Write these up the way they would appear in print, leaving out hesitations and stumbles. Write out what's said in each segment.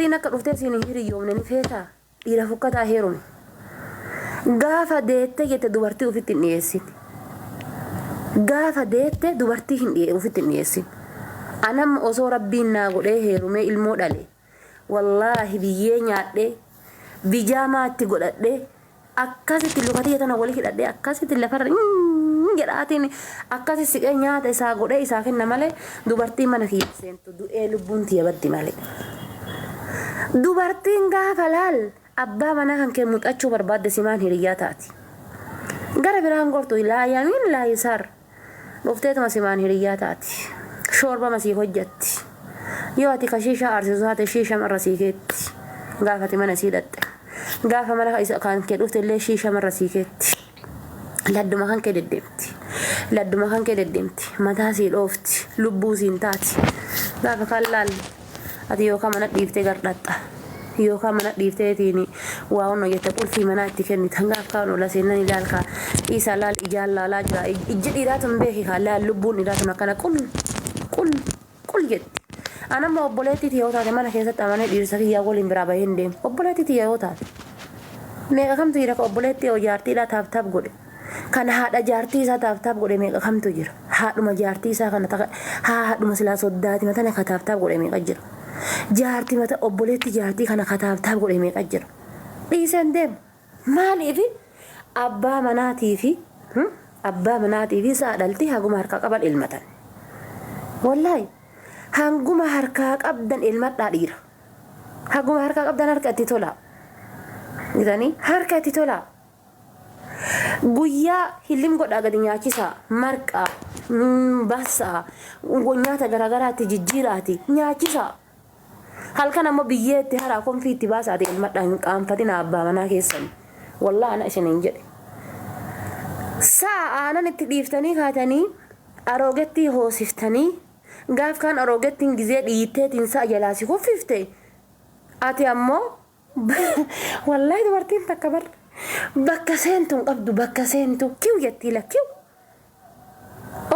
dubartiin akka dhuftee siin hiriyoomne ni feeta dhiira fukkataa heerume gaafa deette jette dubartii ufitti hin dhiyeessin gaafa deette dubartii ufitti hin dhiyeessin anam osoo rabbiin naa godhee heerume ilmoo dhale wallaahi biyyee nyaadhee bijaamaatti godhadhee akkasitti lukatii tana walii hidhadhee akkasitti lafarra jedhaatiin akkasi siqee nyaata isaa godhee isaa kenna malee dubartiin mana kiyya seentu du'ee lubbuun tiyya baddi malee dubartiin gaafa laal abbaa manaa kan kee muuxachuu barbaadde simaan hiriyyaa taati gara biraan gortu laa yamiin laa yisaar dhufteetuma simaan hiriyyaa taati shoorba masii hojjatti yoo ati kashiisha aarsisu haate shiisha marra sii keetti gaafati mana sii dhatte gaafa mana isa kan kee dhufte illee shiisha marra sii keetti ladduma kan kee deddeemti mataa sii dhoofti lubbuu siin taati gaafa kan laal ati yookaan mana dhiiftee gardhaxxa yookaan mana dhiifteetiin waa hunna jette qulfii manaa itti kennitan gaafa kaan ola seenan ilaalkaa isa laal ijaan laalaa jira ijji dhiiraatun beeki kaa laal lubbuun dhiiraatun akkana qul jetti anamma obboleettii yoo taate mana keessatti amanee dhiirsa kiyyaa waliin biraa bahee hin deemu obboleettii yoo taate meeqa kamtu jira ka obboleettii yoo jaartiidhaa taaptaap godhe kana haadha jaartii isaa taaptaap godhe meeqa kamtu jira haadhuma jaartii isaa kana haadhuma silaa soddaati matana ka taaptaap godhe meeqa jira jaartii mata obboleettii jaartii kana ka taaptaap godhe meeqa jira dhiiseen deemu maaliifi abbaa manaatii fi saadhaltii haguma harkaa qaban ilmatan wallaahi hanguma harkaa qabdan ilmadhaa dhiira haguma harkaa qabdan harka itti tolaa gidanii harka itti tolaa guyyaa hillim godhaa gadi nyaachisaa marqaa bassaa nyaata garagaraatti jijjiiraati nyaachisaa halkan ammoo biyyeetti haraa konfiitti baasaati ilmadhaa hin qaanfatina abbaa manaa keessan wallaahi ana ishaniin jedhe sa'a aanan itti dhiiftanii kaatanii aroogetti hoosiftanii gaaf kan aroogettiin gizee dhiitteetiin sa'a jalaasi kuffifte ati ammoo wallaahi dubartiin takka bar bakka seentuun qabdu bakka seentu kiw jettii lakkiw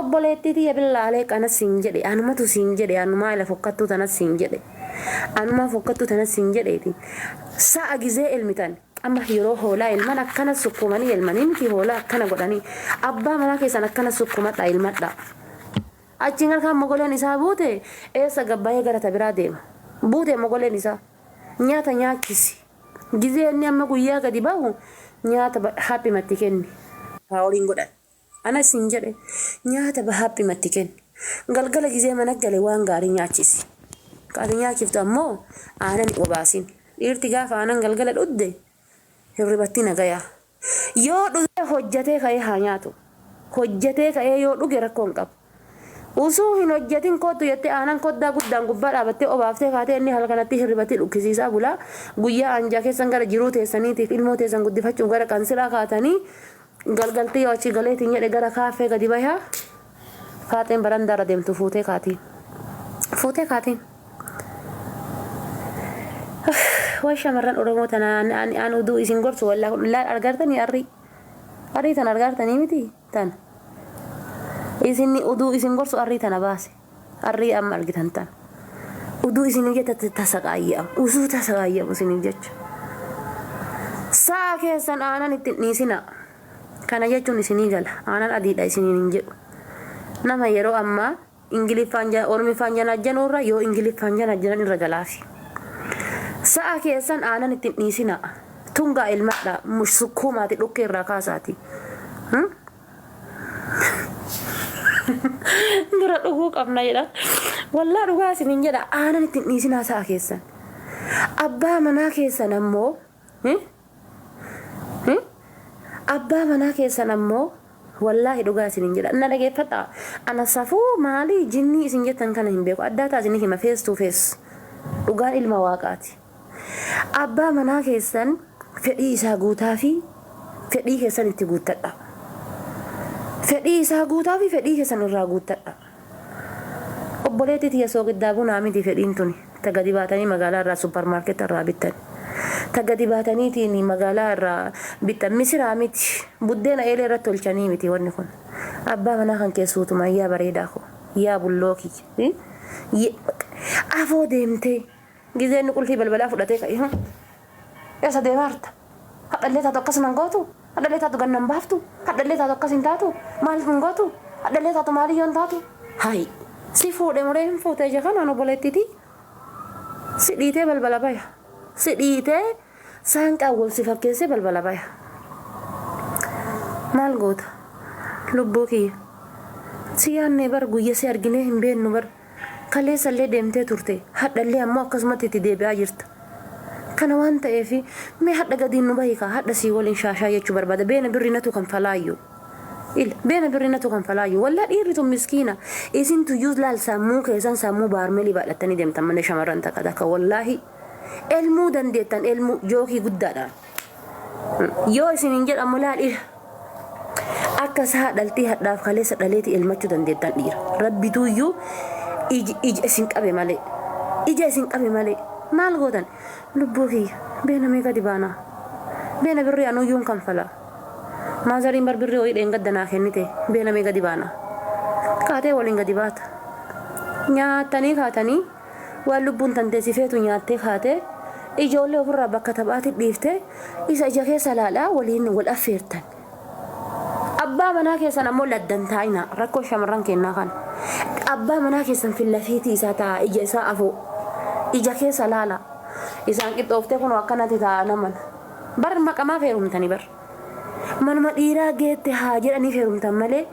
obboleettii tiyya billaalee kanas siin jedhe anumatu siin jedhe anumaa ila fokkattuu tanas siin jedhe anumaa fokkattuu tanas siin jedheeti sa'a gizee ilmitan amma yeroo hoolaa ilman akkana sukkumanii ilmanii miti hoolaa akkana godhanii abbaa manaa keessan akkana sukkumadhaa ilmadhaa achiin halkan mogoleen isaa buute eessa gabbaayee gara tabiraa deema buute mogoleen isaa nyaata nyaachisi gizee inni amma guyyaa gadi bahu nyaata haphimatti kenni haoliin godhan anas hin jedhe nyaata haphimatti kenni galgala gizee mana gale waan gaarii nyaachisi qaati nyaachiftu ammoo aanan obaasin dhiirti gaafa aanan galgala dhudde hirribatti nagayaa yoo dhuge hojjatee ka'ee haa nyaatu hojjatee ka'ee yoo dhuge rakkoo hin qabu usuu hin hojjatin kootu jettee aanan koddaa guddaan gubbaa dhaabattee obaaftee kaatee inni halkanatti hirribatti dhukkisiisaa bulaa guyyaa anjaa keessan gara jiruu teessaniitiif ilmoo teessan guddifachuuf gara qansiraa kaatanii galgaltii yoo achi galeetiin jedhe gara kaaffee gadi bayaa faaxeen barandaarra deemtu fuutee kaatiin way shamarran oromoo tanaan aan uduu isin gorsu wallaahi argartanii arrii tan argartanii miti tan isinni uduu isin gorsu arrii tana baase arrii amma argitan tan uduu isin jette tasaqaayyamu usuu tasaqaayyamu isin jecha saa keessan aanan itti dhiisina kana jechuun isinii gala aanan adiidha isiniin hin jedhu nama yeroo ammaa ingiliffaan ormiffaan janajjanuurra yoo ingiliffaan janajjanan irra galaafi sa'a keessan aanan itti dhiisina tungaa ilmadha sukkuumaati dhukkee irraa kaasaati dura dhuguu qabna jedha wallaa dhugaa isiniin jedha aanan itti dhiisinaa sa'a keessan abbaa manaa keessan ammoo abbaa manaa keessan ammoo wallaahi dhugaa isiniin jedha na dhageeffadha ana safuu maalii jinnii isin jettan kana hin beeku addaataa isin hima face to face dhugaan ilma waaqaati abbaa manaa keessan fedhii isaa guutaa fi fedhii keessan itti guuttadha fedhii isaa guutaa fi fedhii keessan irraa guuttadha obboleettii tiyya soo giddaa bunaa miti fedhiin tuni tagadi baatanii magaalaa irraa suppermarket irraa bittan tagadi baataniitiin magaalaa irraa bittan misiraa miti buddeena eelee irratti tolchanii miti wanni kun abbaa manaa kan keessuutuma yaa bareedaa ko yaa bullooki afoo deemtee جزين نقول في بلبلا فلتك إيه يا سدي مارت هذا اللي تتوقس من قوتو هذا اللي تتوقن بافتو هذا اللي تتوقس إنتاتو مال من قوتو هذا اللي تتماري ينتاتو هاي سيفو دمرين فوتة جكان أنا بولتتي سديته بلبلا بايا سديته سانك أول سفر كيسي بلبلا بايا مال قوت لبوكي سيان نبر قوية سيار جنيه بين نبر كله سلة دمته تورته هذا اللي أمو قسمة تدي بعيرت كنا وانت إيه ما هذا قدين نبايكا هذا سيول إن شاء الله يجبر بعد بين بريناتو كم فلايو بين بريناتو كم فلايو ولا إيرتم مسكينة إذن تجوز لا سامو كإذن سامو بارملي بعد التاني دم تمنى شمران تكذا والله المودن ديتان المو جوكي قدانا يو إذن إنجل أمولال إيه أكس هذا التي هذا خليس التي المجودن ديتان إير ربي تويو إج إسنك أبي مالي إج إسنك أبي مالي مال غودن لبوكي بين ميغا ديبانا بين بري أنو يوم كم فلا ما زارين بر بري ويد إنغد دنا خنيته بين ميغا ديبانا كاتي ولينغا ديبات نياتني خاتني واللبون تنتسي فيتو نياتي خاتي إجولي وفر ربك كتباتي ديفته إذا جاكي سلالا ولين والأفيرتن أبا مناكي سنة مولد دنتاينا ركو شمران كينا خان أبا مناكي سن في اللفيتي ساتا إجاسا أفو إجاكي سلالا إذا أنك توفتكون وكانت تتعانا من بر مكما فيرمتني بر من مديرا جيت هاجر أني فيرمتن ملي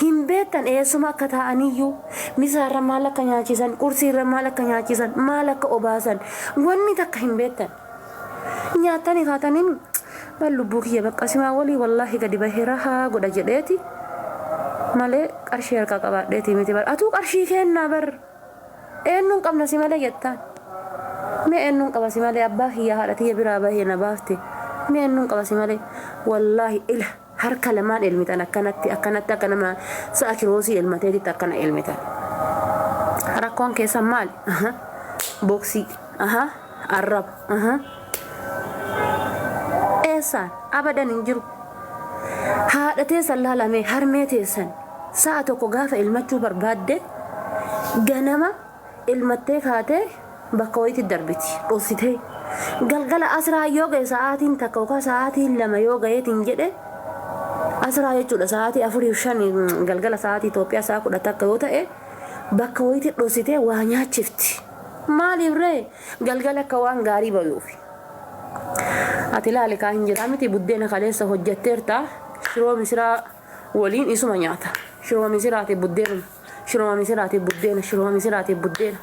هم بيتن إيسوما كتاانيو مسار مالك نياچيسان كرسي مالك نياچيسان مالك أوباسان واني تك هم بيتن نياتاني خاتانين بلبوكي بقى سما ولي والله قد بهرها قد جديتي مالي قرشي ركا قبادتي متي بر اتو قرشي كينا بر انن قمنا سمالي يتان مي انن قبا سمالي ابا هي هارتي برا با هي نبافتي مي انن قبا سمالي والله اله هر كلمان علمتنا كانت كنما ساكروسي المتي تكن علمتنا ركون كيسا مال بوكسي الرب إنسان أبدا نجرو هذا تيسن لا لا مي هرمي تيسن ساعتو كوغافة المتو بربادة جنما المتك هاته بقويت الدربتي روسيتي قلقل أسرع يوغا ساعتين تكوكا ساعتين لما يوغا يتنجده أسرع يجود ساعتي أفري وشاني قلقل ساعتي توبيا ساكو دتاكوتا إيه بقويت روسيتي وانيا شفتي مالي بري قلقل كوان غاري بيوفي أتلا لك عن جرامتي بدينا خليسة هجتيرتا شروع مسرا ولين إسمه نياتا شروع مسراتي بدينا شروع مسراتي بدينا شروع مسراتي بدينا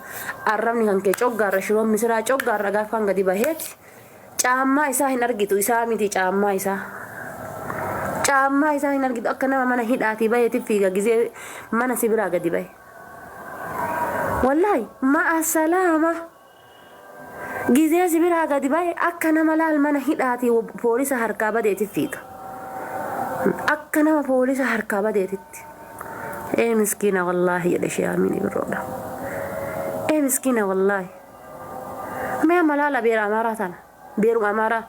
أرمني كان كيشوغار شروع مسرا شوغار رجع كان قدي بهيت جامع إسا هنرجيتو إسا ميتي جامع إسا هنرجيتو أكنا ما نهيد آتي بهيت فيها جزء ما نسيبرا قدي به والله مع السلامة جزء سبيرها قد باي أكنا ملال من هيداتي وبوليس هركابة ديت فيك أكنا بوليس هركابة ديت إيه مسكينة والله يا لشيء مني بالروضة إيه مسكينة والله ما ملال بير أماراتنا بير أمارة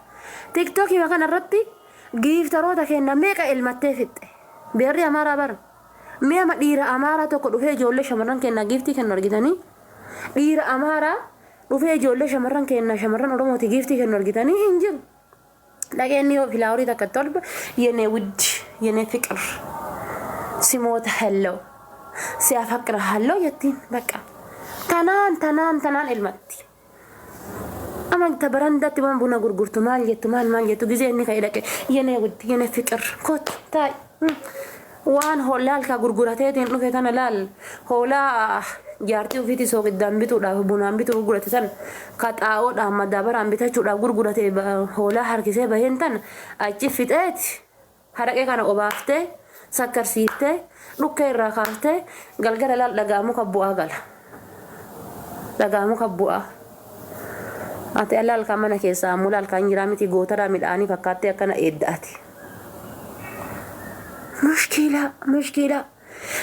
تيك توكي ما كان الرتي جيف ترودا كنا ميكا المتفت بير أمارة بر ما دير أمارة تقول فيه جولة شمران كنا جيفتي كنا رجتني دير أمارة وفي جولة شمران كنا شمران ورمو تجيفتي كنا رجتني إنجل لكني في الأوري تكترب يني ود يني فكر سموت هلو سيفكر هلو يتين بكا تنان المتي أما تبرندة تبان بنا غرغرت مال يتو جزء إنك إلك يني ود يني فكر كوت تاي وان هولال كغرغرتين نو كتانا لال هولا جارتي وفيتي سوق الدم بيتو دا بونام بيتو غرغرتين كاتاو دا مدابر ام بيتا چودا غرغرتي هولا هركسه بهنتن اچ فيتات هرقه كان اوبافته سكر سيته لوكي راكارته غلغل لال دغامو كبوا غل دغامو كبوا اتي لال كمن كيسا مولال كان يرامتي غوترا ميداني فكاتي كنا ايداتي مشكلة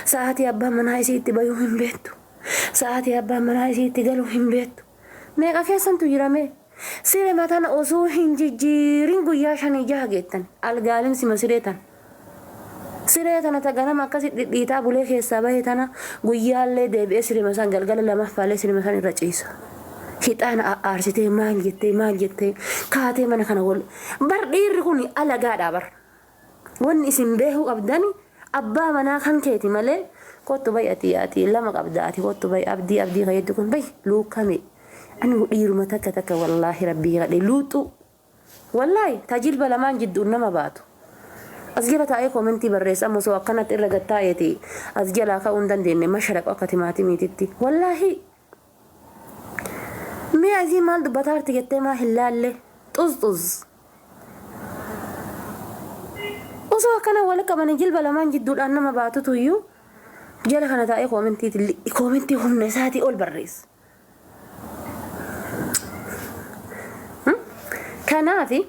ساعتي أبا مناي سيتي بيوهم بيتو ساعتي أبا مناي سيتي قالوهم بيتو ميقا كيسان تجرمي سيري ماتان أصوهن جيرين قياشان جاهجتن القالم سيمسيريتان سيريتان تقنم أكاسي ليتابو ليكي السابهتان قيال لي ديبئي سيري مسان قلقل لما فالي سيري مسان الرجيسة hixaana aarsitee maal jettee kaatee mana kana wal bar dhiirri kun alagaadha bar wanni isin beeku qabdani abbaa manaa kan keeti malee kottu bay ati lama qabdaati kottu bay abdii kayeddu kun bay luukame ani dhiiruma takka wallahi rabbii gadhe luuxu wallahi tajilba lamaan jiddu nama baatu asjala taa'ee komentii barreessa ammoo soo akkanatti irra gattaa'eeti asjala akka hundan deenne masharaq akka timaatimiititti wallahi mee asii maal dubbataa arti jettee maa hin laalle xuz osoo akkana wal qabanii jilba lamaan jidduudhaan nama baatutu iyyuu jala kana taa'ee komentii humna isaatii ol barreessa kanaafi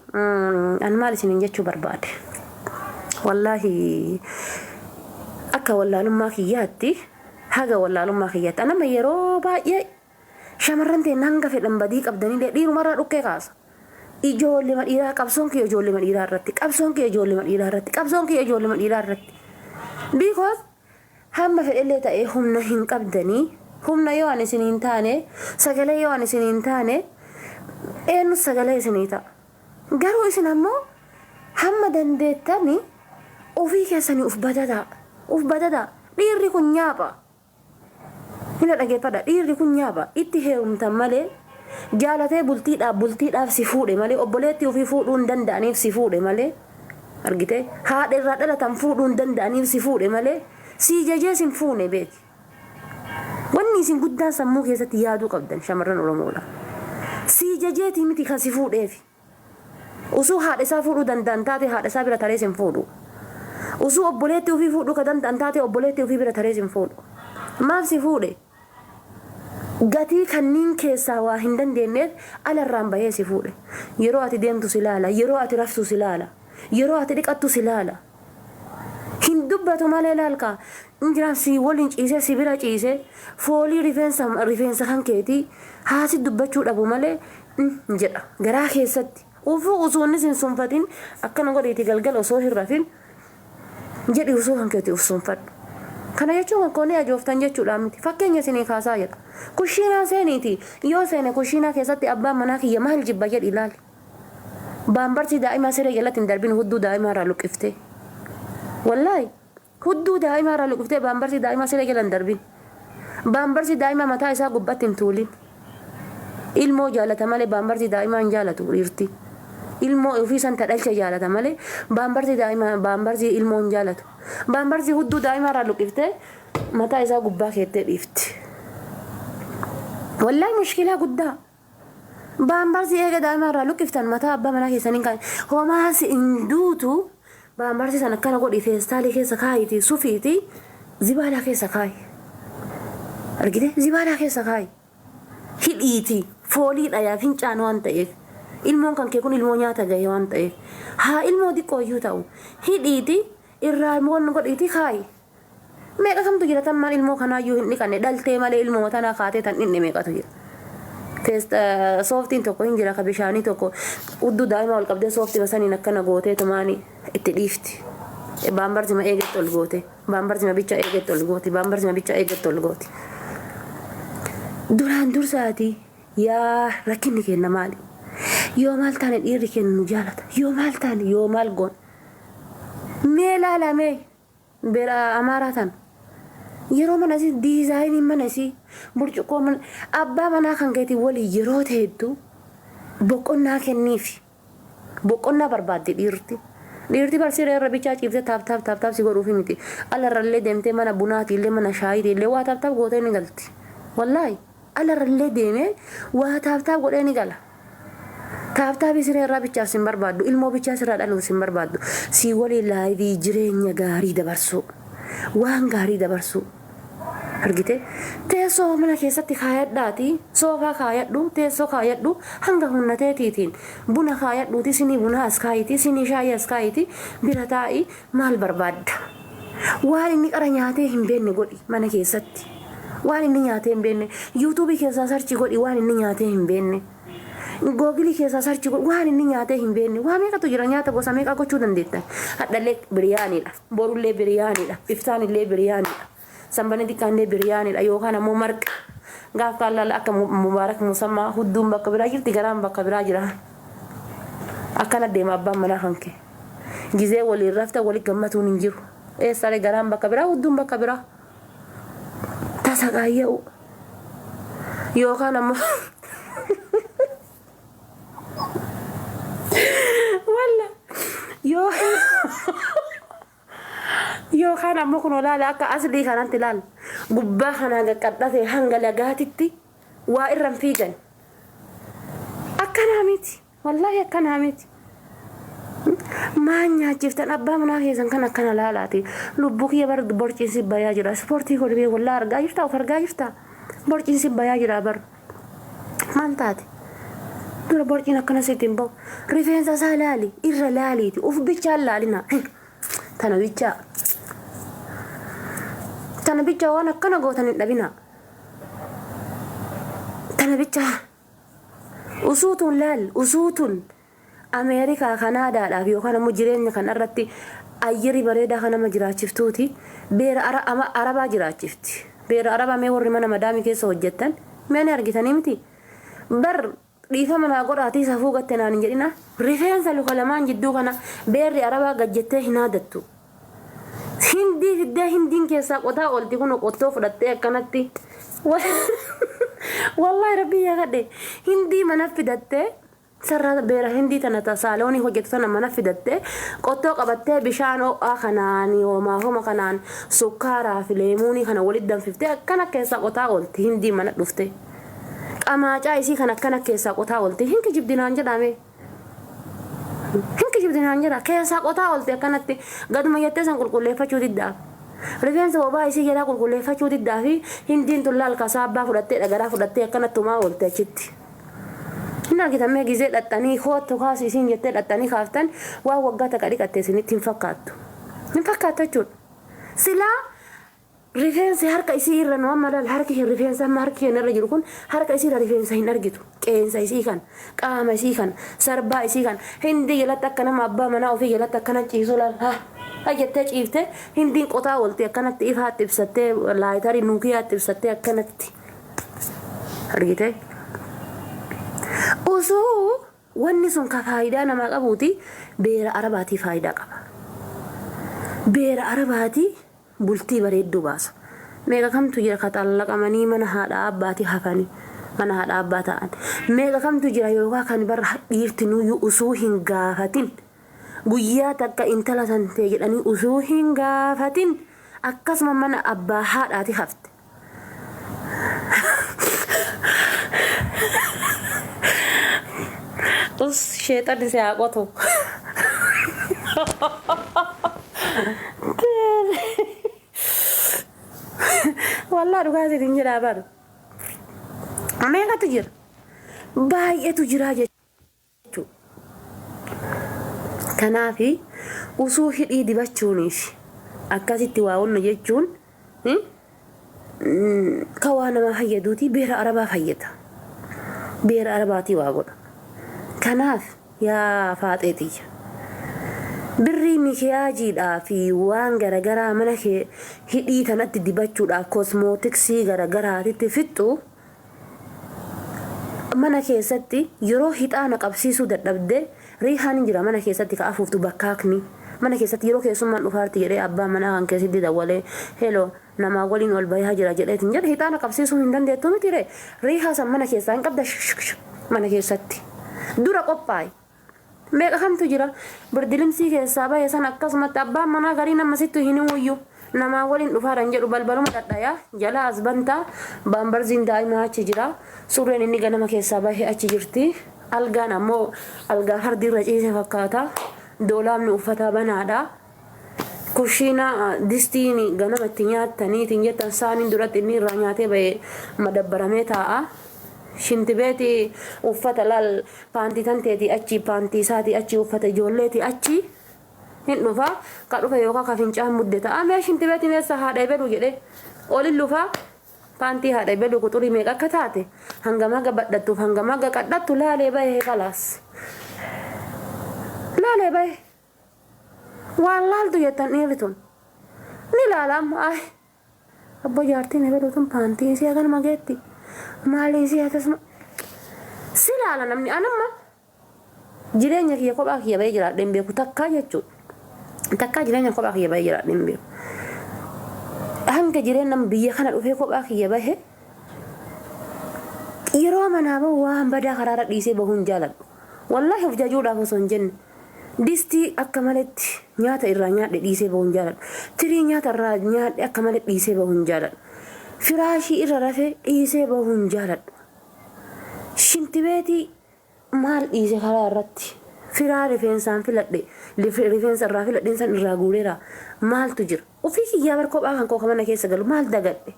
an maal isinin jechuu barbaade wallahi akka wallaalummaa kiyyaatti haga wallaalummaa kiyyaatti anama yeroo baay'ee shamarran ta'e hanga fedhan badii qabdanii dhiirumarraa dhukkee kaasa ijoollee madhiiraa qabsoon kee ijoollee madhiiraa irratti because hamma fedhellee ta'e humna hin qabdanii humna yoo ani isiniin taane sagalee yoo ani isiniin taane eenyu sagalee isinii ta'a garuu isin ammoo hamma dandeettani ofii keessanii uf badada dhiirri kun nyaapa hina dhageeffadha dhiirri kun nyaapa itti heerumtan malee jaalatee bultiidhaaf si fuudhe malee obboleetti ofii fuudhuu hin danda'aniif si fuudhe malee argite haadha irraa dhalatan fuudhuu hin danda'aniif si fuudhe malee si jajee sin fuune beeki wanni isin guddaan sammuu keessatti yaaduu qabdan shamarran Oromoodha si jajeetii miti kan si fuudheef usuu haadha isaa fuudhuu danda'an taate haadha isaa bira taree sin fuudhu usuu obboleetti ofii fuudhuu ka danda'an taate obboleetti ofii bira taree sin fuudhu maaf si fuudhe gatii kanniin keessaa waa hin dandeenyeef alarraan bahee si fuudhe yeroo ati deemtu si laala yeroo ati raftu si laala yeroo ati dhiqattu si laala hin dubbatu malee laalka injiraan si waliin ciisee si bira ciisee foolii rifeensa kan keetii haasi dubbachuu dhabu malee jedha garaa keessatti ufuu usuunni sin sunfatin akkana godhiiti galgala osoo hin rafin jedhi usuu kan keetii uf sunfadhu kana jechuun akkoonii ajooftan jechuudha miti fakkeenya isinii kaasaa jedha kushiinaa seeniiti yoo seene kushiinaa keessatti abbaan manaa kiyya maal jibba jedhi ilaali baambarsi daa'imaa siree jalatti hin darbin hudduu daa'imaa irraa luqqiftee wallahi hudduu daa'imaa irraa luqqiftee baambarsi daa'imaa siree jala hin darbin baambarsi daa'imaa mataa isaa gubbatti hin tuulin ilmoo jaalata malee baambarsi daa'imaa hin jaalatu dhiirti ilmoo ofii san tadhalcha jaalata malee baambarsi ilmoo hin jaalatu baambarsi hudduu daa'imaa irraa luqqiftee mataa isaa gubbaa keettee dhiifti wallahi mushkilaa guddaa baambarsi eega daa'imaa irraa luqqiftan mataa abbaa manaa keessaniin kan homaasi hin duutu baambarsi san akkana godhi feestaalii keessa kaayiti sufiiti zibaalaa keessa kaayi argite zibaalaa keessa kaayi hidhiiti fooliidha yaa fincaan waan ta'eef ilmoon kan kee kun ilmoo nyaata gahe waan ta'eef haa ilmoo xiqqooyyuu ta'u hidhiiti irraa immoon godhiiti kaayi meeqa kamtu jira tan maal ilmoo kanaayyuu hin dhiqanne dhaltee malee ilmoo tanaa kaatee tan dhinne meeqatu jira sooftiin tokko hin jira ka bishaanii tokko udduu daa'ima wal qabdee sooftii masaniin akkana gootee tumaanii itti dhiifti baambarsi ma eegetti ol goote baambarsi ma bicha eegetti ol gooti baambarsi ma bicha eegetti ol gooti duraan dursaati yaa rakkinni kenna maali yoo maal taane dhiirri kennu nu jaalata yoo maal taane yoo maal goon mee laalamee bira amaaraa tan yeroo mana si diizaayinii mana si burcuqqoo mana abbaa manaa kan keetii walii yeroo ta'ettu boqonnaa kenniif boqonnaa barbaadde dhiirti barsiree irra bichaa ciiftee taap si godhuufi miti alarrallee deemtee mana bunaatiillee mana shaayiitiillee waa taap gootee ni galti wallaahi alarrallee deemee waa taap godhee ni gala taap siree irraa bichaaf sin barbaaddu ilmoo bichaa sirraa dhaluuf sin barbaaddu si walii laayivii jireenya gaarii dabarsu waan gaarii dabarsu argite teessoo mana keessatti kaayadhaati soofaa kaayadhu teessoo kaayadhu hanga humna teetiitiin buna kaayadhuuti sinii buna as kaayiti sinii shaayii as kaayiti bira taa'i maal barbaadda waan inni qara nyaatee hin beenne godhi mana keessatti waan inni nyaatee hin beenne yuutuubii keessaa sarchi godhi waan inni nyaatee hin beenne googilii keessaa sarchi godhi waan inni nyaatee hin beenne waa meeqatu jira nyaata gosa meeqa gochuu dandeettan hadhallee biriyaaniidha borullee biriyaaniidha iftaanillee biriyaaniidha sanbanii xiqqaanillee biriyaaniidha yookaan ammoo قاف قال لا أكا مبارك مسمى هدوم بك براجر تجرام بك براجر أكنا ديم أبا منا خنك جزء ولي رفته ولي كمتون نجير إيه سالي جرام بك برا هدوم بك برا تسقى يو كان ولا يو كان مكنو لا أكا أصلي كان أنت لال قبا خنا قدرت هنقل جاتتي وإرم فيجن أكنا ميتي والله أكنا ميتي ما نجفتن أبا منا هيزن كان لا لاتي لبوك يبرد برجين سب ياجرا سبورتي هو بيه والله رجعيفتا وفرجعيفتا برجين سب ياجرا بر ما انتاتي دور برجين أكنا سيتين بو ريفين سالالي إرلالي أوف بيتشال لالنا تنا بيتشا وانا كنا قوتن النبينا تنا بيتشا أسوتون لال أسوتون أمريكا كندا لا في وكان مجرين كان أردت أيري بريدة كان مجرات شفتوتي بير أربا جرات شفتي بير أربا ما يوري من مدامي كيس وجدتن ما نرجتني متي بر ريفا من أقول أتي سفوقة تنانين جرينا ريفين سلو كلمان جدو كنا بير أربا قجته هنا دتو هندي في ده هندين كيسا قطع قلتي كنو قطو فرطي كانتي والله ربي يا غدي هندي منفدته سر بير هندي تنتصالوني هجتنا منفدته قطو قبته بشانو أخناني وما هم خنان سكارا في ليموني خنا ولد دم فيفته كنا كيسا قطع قلتي هندي منفدته أما جايسي كنا كيسا قطع قلتي هنك جبدنا نجدامي هنك جبدنا نجدا كيسا قطع قلتي كانت قد ما يتسن كل فشو ددا رفين سوبا يسي جدا كل فشو ددا في هندين تلال كسابا فرتة أجرا فرتة كانت توما قلتي شتي هنا كده ما جزء التاني خوات تقاسي سين جت التاني خافتن ووقعت كذي كتسني تنفكات تجون سلا رفين سهر كيسير رنوان مالا الحركة رفين سهم حركة نرجع يكون حركة يسير رفين سهين نرجعه كين سيسيكان قام سيكان سربا سيكان هندي يلا تكنا مابا منا وفي يلا تكنا تيسولا ها أجت تجيبته هندي قطع ولتي كانت تيفها تبسته لا يتاري نوكيا تبسته كانت رجعته وسو ونسون كفايدة أنا ما قبوتي بير عرباتي فايدة قبا بير عرباتي بولتي بريد دوباس ميغا كم تجرا كتالك أماني من هذا أباتي حفاني من هذا أباتان ميغا كم تجرا يوغا كان بر يرتنو يؤسوهن غافتين بياتك انتلا سنتجر أني أسوهن غافتين أكاس من أبا هذا حفت بس شيطان سياقوتو والله رغاسي تنجر أبار أميغا تجر باي تجر جتو كنافي وسوح الإيدي بچونيش أكاسي تواون نجتون كوانا ما حيدوتي بير أربا فيتا بير أرباتي واغون كناف يا فاتيتي بري مكياجي دا في وان غرغرا منك هدي تنت ديبچو دا كوسموتكسي غرغرا تفتو منك ستي يرو هيتانا قبسيسو ددبده ريحان جرا منك ستي كافوفتو بكاكني منك ستي يرو كيسومان دفارتي ري ابا منا كان كسيدي دولي هلو نما قولين والباي هاجرا جدت نجد هيتانا قبسيسو هندن ديتو متيري ريحا سمنك سان قبدا منك ستي دورا قباي ميغا خم تجرا بردلمسي كيسابا يسان أكاسمت أبا منا غرينا مسيتو هنويو نما ولين دفارن جرو بلبلو مددايا جلا أزبنتا بامبرزين دايما تجرا سورين إني غنما كيسابا هي أتجرتي ألغا نمو ألغا هردي رجيسي فكاتا دولام نوفتا بنادا كوشينا دستيني غنما تنيات تني تنجت سانين درات إني رانياتي بي مدبرميتا شنتبيتي وفتا لال بانتي تنتيتي أتشي بانتي ساتي أتشي وفتا جوليتي أتشي هنوفا قالوا يوكا كافينشان مدتا أما شنتبيتي نيسا هذا يبلو جدي أولي اللوفا بانتي هذا يبلو كتوري ميكا كتاتي هنغما قبضتو هنغما قبضتو لا لي باي خلاص لا لي باي والله لدو يتن إيرتون نلالام أبو جارتي نبلو تن بانتي سيغن مغيتي Malaysia tasma silala namni anamma jireenya kiyya kophaa kiyya bahee jiraadheen beeku takkaa jechuudha. Takkaa jireenya kophaa kiyya bahee jiraadheen beeku. Hanga jireenya biyya kana dhufee kophaa kiyya bahee yeroo manaa bahu waan badaa karaarra dhiisee bahuun jaaladhu. Wallahi of jajuudhaaf osoo hin jenne distii akka maletti nyaata irraa nyaadhe dhiisee bahuun jaaladhu. Tirii nyaata irraa nyaadhe akka malee dhiisee bahuun jaaladhu. Firaashii irra rafee dhiisee bahuun jaaladhu. Shintibeetii maal dhiise karaa irratti firaa rifeensaan filadhe rifeensa irraa filadheen san irraa guureera maaltu jira ofii kiyyaa bar kophaa kan koo mana keessa galu maal dagadhe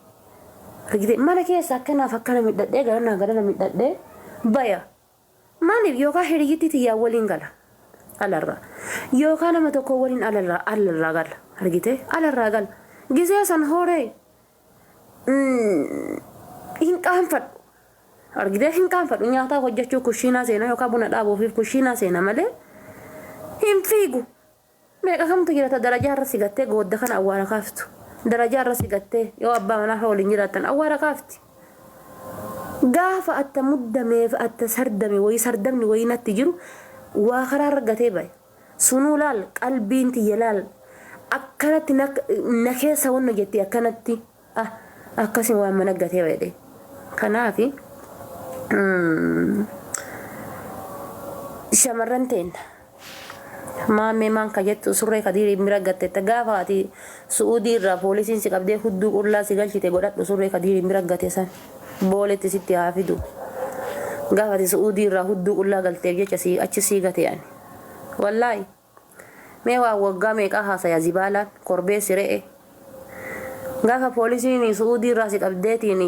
argite mana keessa akkanaaf akkana midhadhee garana midhadhee baya maaliif yookaan hiriyyatti tiyyaa waliin gala alarraa yookaan nama tokko waliin alarraa gala argite alarraa gala gisee san horee hin qaanfadhu argite hin qaanfadhu nyaata hojjechuu kushiinaa seenaa yookaan buna dhaabuuf kushiinaa seenaa malee hin fiigu meeqa kamtu jiraata darajaa irra sigattee goodda kana awwaara kaaftu darajaa irra sigattee yoo abbaa manaa waliin jiraatan awwaara kaafti gaafa atta muddameef atta sardame way sardamni way natti jiru waa karaa argatee baye sunuu laal qalbiin tiyya laal akkanatti na keessa wanna jetti akkanatti akkasiin waan mana gatee baye kanaafi shamarran teenya maamee maan kajettu surree kadirii mira gattetta gaafaati Suudii irraa poolisiin si qabdee hudduu qullaa si galchite godhadhu surree kadirii mira gatte san booletti sitti haafidu gaafaati Suudii irraa hudduu qullaa galteef jecha si achi si gate ani wallahi mee waa waggaa meeqa haasaya zibaalaan korbeessi re'e gaafa poolisiin Suudii irraa si qabdeetiin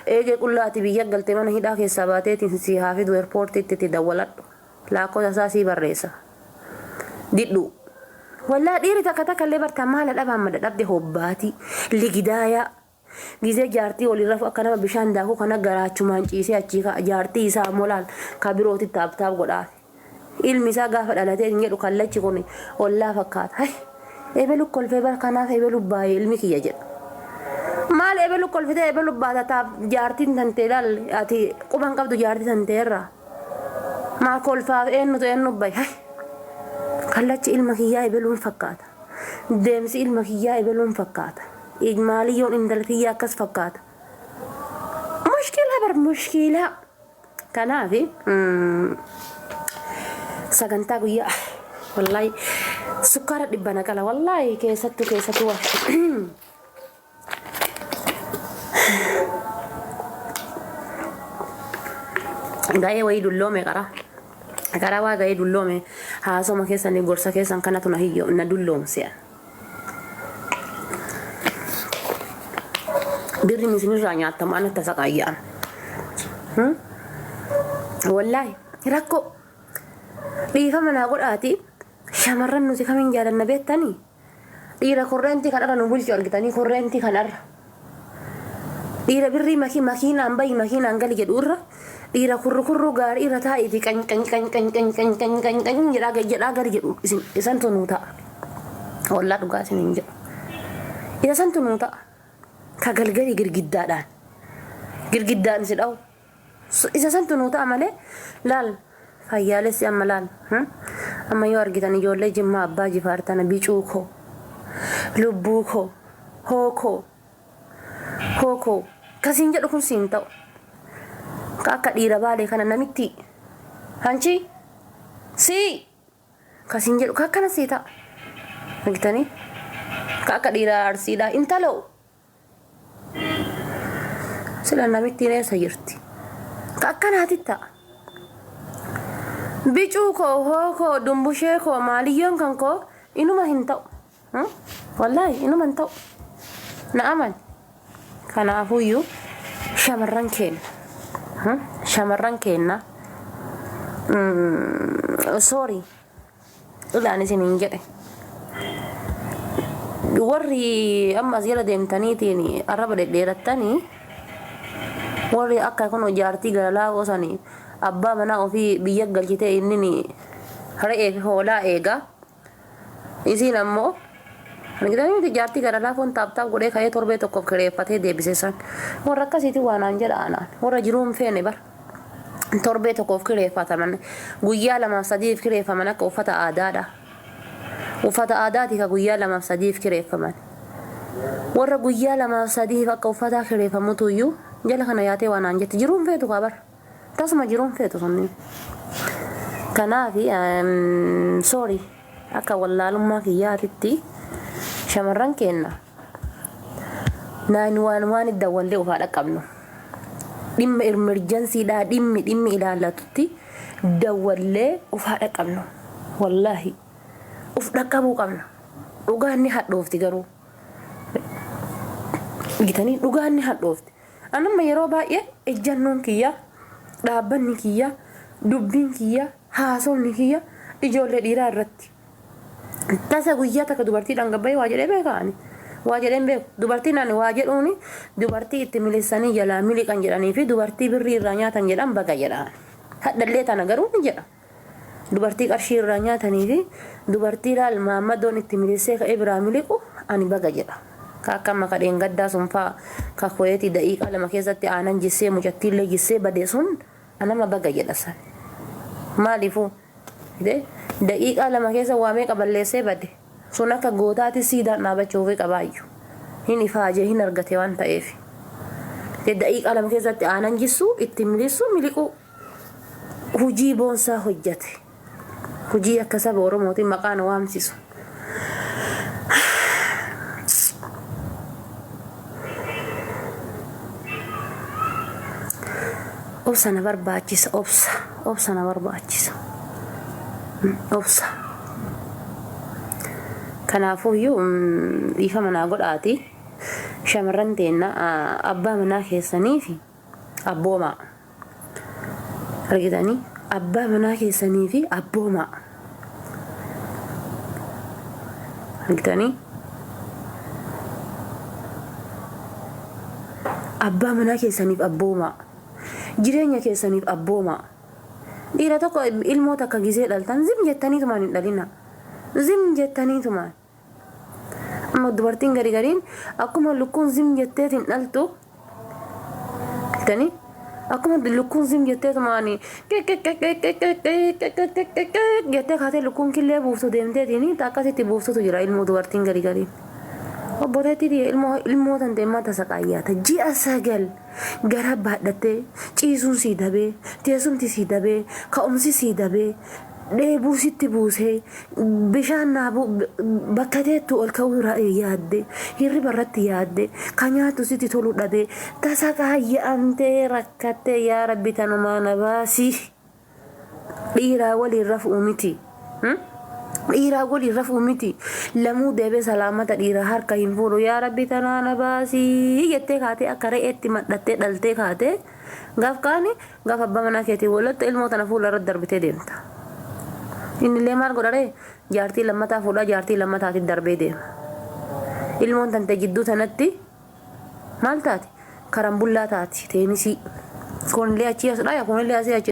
eegee qullaati biyya galte mana hidhaa keessaa baateetiin si haafidu eerpoortiitti itti dawwaladhu laakkoota isaa si barreessa diddu wallaa dhiiri takka illee bartaa maala dhabaan mada dhabde hobbaati ligidaaya gizee jaartii walirra akka nama bishaan daakuu kana garaachumaan ciisee achii jaartii isaa molaan ka birooti taaptaap godhaa ilmi isaa gaafa dhalatee hin jedhu kallachi kun wallaa fakkaata hay eebelu kolfee bar kanaaf eebelu baay'ee ilmi kiyya jedha maal eebelu kolfitee eebelu baata taap jaartiin tantee laal ati quban qabdu jaartii tantee irraa maa kolfaaf eenyu baay'ee hay kallachi ilma kiyyaa ebeluun fakkaata deemsi ilma kiyyaa ebeluun fakkaata ijmaaliyyoon intala kiyyaa akkas fakkaata mushkila kanaafi sagantaa guyyaa wallahi sukkaara dhibba naqala wallahi keessattuu gaa'ee wayii dulloome karaa waa ga'ee dulloome haasoma keessanii gorsa keessan kanatu na hiyyo na dulloomse birri misinirraa nyaatamu anatti saqaayyaan wallahi rakko dhiifama naa godhaati shamarran nuti kamiin jaalanna beektanii dhiira korreentii kanarra nu bulchu argitanii korreentii kanarra dhiira birrii makiinaan bayi makiinaan gali jedhu irra dhiira kurru gaarii irra taa'eeti qany jedhaa gari jedhu isan tunuu ta'a wallaa dhugaa isin hin jedhu isa san tunuu ta'a ka galgalii girgiddaan si dha'u isa san tunuu ta'a malee laal fayyaalessi amma laal amma yoo argitan ijoollee Jimmaa abbaa Jifaar tana bicuu koo lubbuu koo hookoo kasiin jedhu kun siin ta'u akka dhiira baalee kana namitti hanchi si kasiin jedhu akkana sii ta'a argitanii akka dhiira arsiidhaa intaloo sila namitti neessa jirti akkanaati ta'a bicuu koo hookoo dumbushee koo maaliyyoon kan koo inuma hin ta'u wallahi inuma hin ta'u na aman kanaafuyyuu shamarran kenna sorry ulaan isin hin jedhe warri amma as jala deemtaniitiin arraba dhedheerattanii warri akka kun jaartii galalaa osanii abbaa manaa ofii biyya galchitee inni re'ee fi hoolaa eega isiin ammoo argitanii jaartii gara laafoon taaptaa godhee ka'ee torbee tokkoof kireeffatee deebisesan warra akkasiiti waan aan jedha anaan warra jiruun feene bar torbee tokkoof kireeffataman guyyaa 2-3 kireeffaman akka uffata aadaadha uffata aadaati ka guyyaa 2-3 kireeffaman warra guyyaa 2-3 akka uffata kireeffamutu iyyuu jala kana yaatee waan aan jetti jiruun feetu ka bar tasuma jiruun feetu sunni kanaafi sorry akka wallaalummaa kiyyaatitti shamarran kenna naan waan idda wallee ufaa dhaqabnu dhimma emergency dha dhimmi ilaalatutti dawallee ufaa dhaqabnu wallahi uf dhaqabuu qabna dhugaanni hadhoofti garuu gitanii dhugaanni hadhoofti anamma yeroo baay'ee ejjannoon kiyya dhaabbanni kiyya dubbiin kiyya haasawni kiyya ijoollee dhiiraa irratti tasa guyyaa takka dubartii dhangabbaa'ee waa jedhee beekaani waa jedheen beeku dubartiin ani waa jedhuuni dubartii itti miliqsanii jalaa miliqan jedhanii fi dubartii birrii irraa nyaatan jedhan baga jedhaan hadhallee tana garuu ni jedha dubartii qarshii irraa nyaatanii fi dubartii laal maammadoon itti miliqsee ka'ee biraa miliqu ani baga jedha akka makadheen gaddaa sun faa ka koyeeti daqiiqaa 2 keessatti aanan jissee mucattiillee jissee badee sun anama baga jedha san maaliifuu daqiiqaa 2 keessa waamee qaballeessee bade sun akka gootaati siidaan dhaabachuuf qabaayyu hin ifaajee hin argate waan ta'eef daqiiqaa 2 keessatti aanan jissuu itti miliqu hujii boonsaa hojjate hujii akka saba oromootiin maqaan waamsisu obsa na barbaachisa obsa na barbaachisa obsa kanaafuu iyyuu dhiifa manaa godhaati shamarran teenna abbaa manaa keessanii fi abboomaa argitanii abbaa manaa keessanii fi abboomaa argitanii abbaa manaa keessaniif abboomaa jireenya keessaniif abboomaa dhiira tokko ilmoo takka gisee dhaltan zim jettaniitumaan hin dhalina zim jettaniitumaan amma dubartiin gariin akkuma lukkuun zim jetteetiin dhaltu tani akkuma lukkuun zim jetteetumaan jettee kaatee lukkuun killee buuftu deemteetiin akkasitti buuftutu jira ilmoo dubartiin gariin obboleetti ilmoo tanteemmaa tasaqaayyaata ji'a 9 gara baadhattee ciisuun sii dabee teessumti sii dabee ka'umsi sii dabee dheebuu sitti buusee bishaan naabu bakka teettu ol ka'uu yaadde hirriba irratti yaadde kan nyaatu sitti tolu dhabee tasaqaayya'amtee rakkattee yaa rabbi tanumaa na baasii dhiiraa waliin rafuu miti dhiiraa waliin rafuu miti lamuu deebee salaamata dhiiraa harka hin fuudhu yaa rabbi tanaa na baasii jettee kaatee akka re'eetti madhattee dhaltee kaatee gaaf abbaa manaa keetii walitti ilmoo tana fuula irratti darbitee deemta innillee maal godharee jaartii lammataa fuudhaa jaartii lammataatti darbee deema ilmoon tante jidduu tanatti maal taati karambullaa taati teenisii kunillee achii asdhaa kunillee asii achi